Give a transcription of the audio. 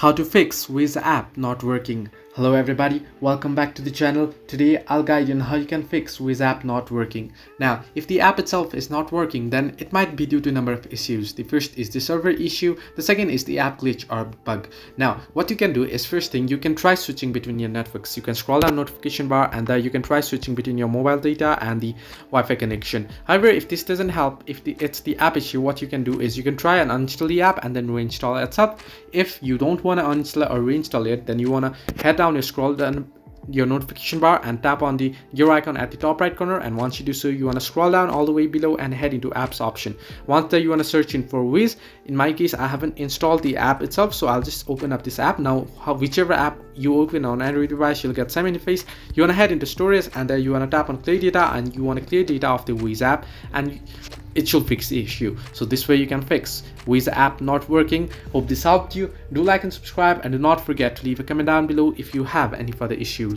How to fix Wizz app not working. Hello everybody, welcome back to the channel. Today I'll guide you on how you can fix Wizz app not working. Now, if the app itself is not working, then it might be due to a number of issues. The first is the server issue, the second is the app glitch or bug. Now, what you can do is, first thing, you can try switching between your networks. You can scroll down notification bar and there you can try switching between your mobile data and the Wi-Fi connection. However, if this doesn't help, if it's the app issue, what you can do is you can try and uninstall the app and then reinstall it itself. If you don't want to uninstall or reinstall it, then you want to head down, you scroll down your notification bar and tap on the gear icon at the top right corner, and once you do so, you want to scroll down all the way below and head into apps option. Once there, you want to search in for Wizz. In my case, I haven't installed the app itself, so I'll just open up this app. Now, whichever app you open on Android device, you'll get same interface. You want to head into storage and there you want to tap on clear data and you want to clear data of the Wizz app, and it should fix the issue. So this way you can fix Wizz app not working. Hope this helped you. Do like and subscribe, and do not forget to leave a comment down below if you have any further issues.